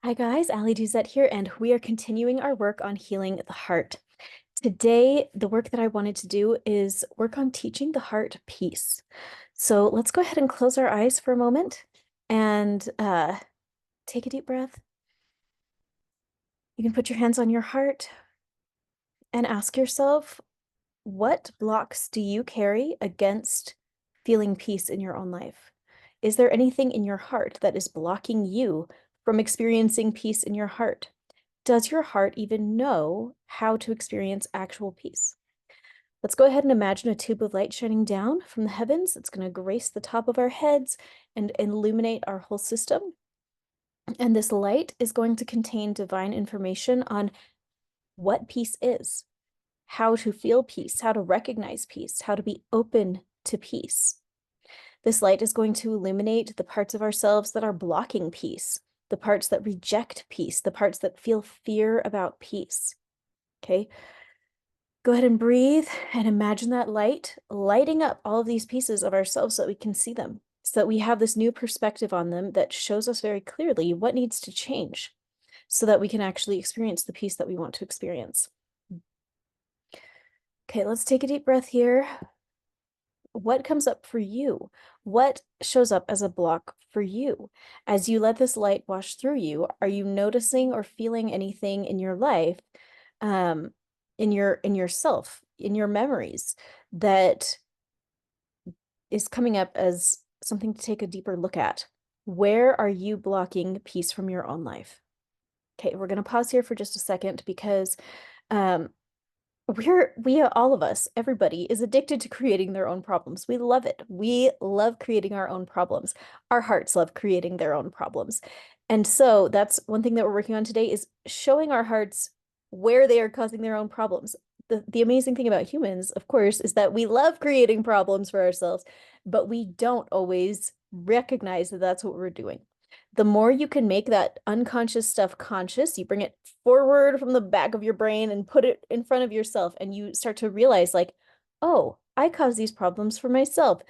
Hi guys, Ali Duzette here, and we are continuing our work on healing the heart. Today, the work that I wanted to do is work on teaching the heart peace. So let's go ahead and close our eyes for a moment and take a deep breath. You can put your hands on your heart and ask yourself, what blocks do you carry against feeling peace in your own life? Is there anything in your heart that is blocking you from experiencing peace in your heart? Does your heart even know how to experience actual peace? Let's go ahead and imagine a tube of light shining down from the heavens. It's going to grace the top of our heads and illuminate our whole system. And this light is going to contain divine information on what peace is, how to feel peace, how to recognize peace, how to be open to peace. This light is going to illuminate the parts of ourselves that are blocking peace, the parts that reject peace, the parts that feel fear about peace. Okay. Go ahead and breathe and imagine that light lighting up all of these pieces of ourselves so that we can see them, so that we have this new perspective on them that shows us very clearly what needs to change so that we can actually experience the peace that we want to experience. Okay, let's take a deep breath here. What comes up for you? What shows up as a block for you? As you let this light wash through you, are you noticing or feeling anything in your life, in yourself, in your memories that is coming up as something to take a deeper look at? Where are you blocking peace from your own life? Okay, we're going to pause here for just a second because um, all of us, everybody is addicted to creating their own problems. We love it. We love creating our own problems. Our hearts love creating their own problems. And so that's one thing that we're working on today is showing our hearts where they are causing their own problems. The amazing thing about humans, of course, is that we love creating problems for ourselves, but we don't always recognize that that's what we're doing. The more you can make that unconscious stuff conscious, you bring it forward from the back of your brain and put it in front of yourself, and you start to realize, like, oh, I cause these problems for myself.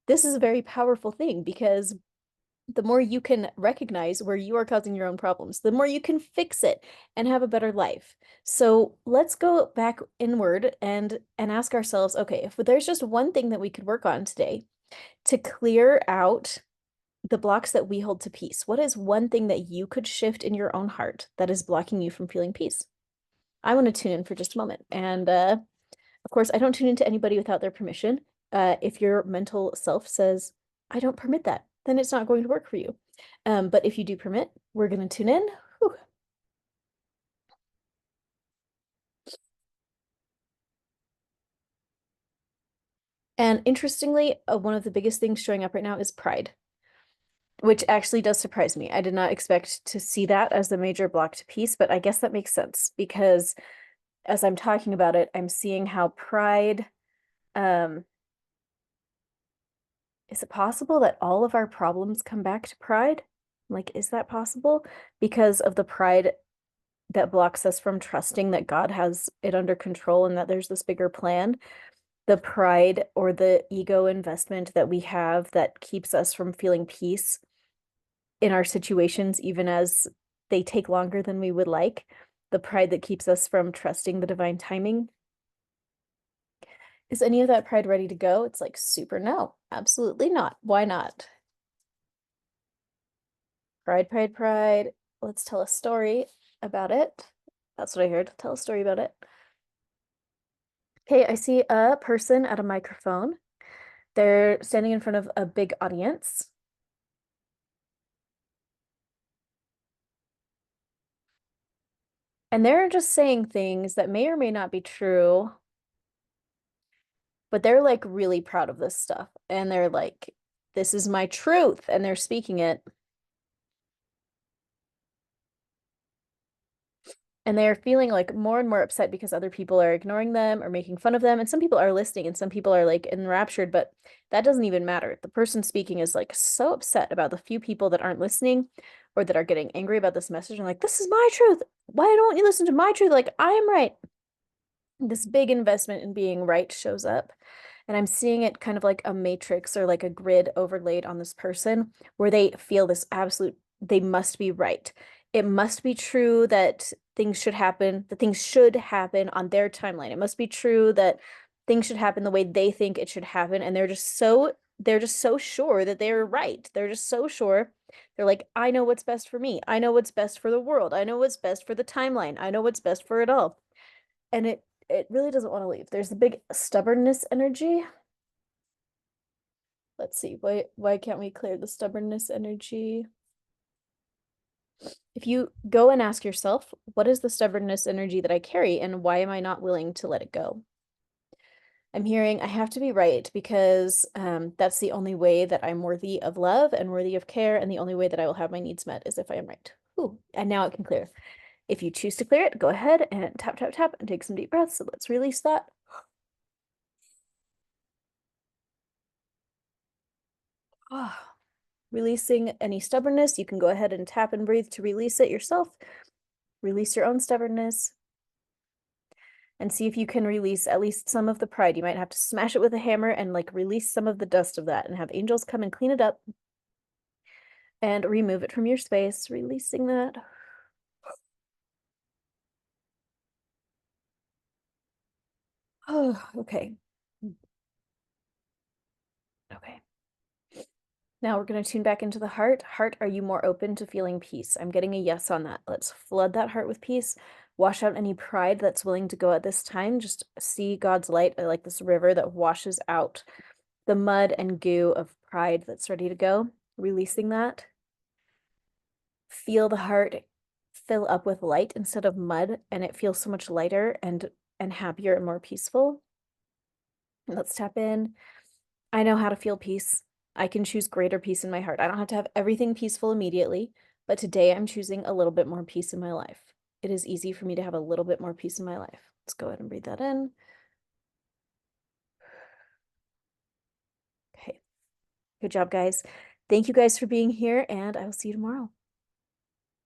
This is a very powerful thing because the more you can recognize where you are causing your own problems, the more you can fix it and have a better life. So let's go back inward and ask ourselves, okay, if there's just one thing that we could work on today to clear out the blocks that we hold to peace. What is one thing that you could shift in your own heart that is blocking you from feeling peace? I want to tune in for just a moment. And of course, I don't tune into anybody without their permission. If your mental self says, I don't permit that, then it's not going to work for you. But if you do permit, we're going to tune in. Whew. And interestingly, one of the biggest things showing up right now is pride, which actually does surprise me. I did not expect to see that as the major block to peace, but I guess that makes sense because as I'm talking about it, I'm seeing how pride, um, is it possible that all of our problems come back to pride? Like, is that possible? Because of the pride that blocks us from trusting that God has it under control and that there's this bigger plan. The pride or the ego investment that we have that keeps us from feeling peace in our situations, even as they take longer than we would like. The pride that keeps us from trusting the divine timing. Is any of that pride ready to go? It's like super no, absolutely not. Why not? Pride, pride, pride. Let's tell a story about it. That's what I heard. Tell a story about it. Okay, I see a person at a microphone. They're standing in front of a big audience. And they're just saying things that may or may not be true, but they're like really proud of this stuff. And they're like, this is my truth. And they're speaking it. And they're feeling like more and more upset because other people are ignoring them or making fun of them. And some people are listening and some people are like enraptured, but that doesn't even matter. The person speaking is like so upset about the few people that aren't listening or that are getting angry about this message and like, this is my truth. Why don't you listen to my truth? Like, I am right. This big investment in being right shows up. And I'm seeing it kind of like a matrix or like a grid overlaid on this person where they feel this absolute, they must be right. It must be true that things should happen on their timeline. It must be true that things should happen the way they think it should happen. And they're just so sure that they're right. They're just so sure. They're like, I know what's best for me. I know what's best for the world. I know what's best for the timeline. I know what's best for it all. And it really doesn't want to leave. There's the big stubbornness energy. Let's see, why can't we clear the stubbornness energy? If you go and ask yourself, what is the stubbornness energy that I carry and why am I not willing to let it go? I'm hearing I have to be right because that's the only way that I'm worthy of love and worthy of care, and the only way that I will have my needs met is if I am right. Ooh, and now it can clear. If you choose to clear it, go ahead and tap, tap, tap, and take some deep breaths. So let's release that. Oh, releasing any stubbornness, you can go ahead and tap and breathe to release it yourself. Release your own stubbornness and see if you can release at least some of the pride. You might have to smash it with a hammer and like release some of the dust of that and have angels come and clean it up and remove it from your space, releasing that. Oh, okay. Okay. Now we're going to tune back into the heart. Heart, are you more open to feeling peace? I'm getting a yes on that. Let's flood that heart with peace. Wash out any pride that's willing to go at this time. Just see God's light, like this river that washes out the mud and goo of pride that's ready to go. Releasing that. Feel the heart fill up with light instead of mud, and it feels so much lighter and happier and more peaceful. Let's tap in. I know how to feel peace. I can choose greater peace in my heart. I don't have to have everything peaceful immediately, but today I'm choosing a little bit more peace in my life. It is easy for me to have a little bit more peace in my life. Let's go ahead and breathe that in. Okay. Good job, guys. Thank you guys for being here, and I will see you tomorrow.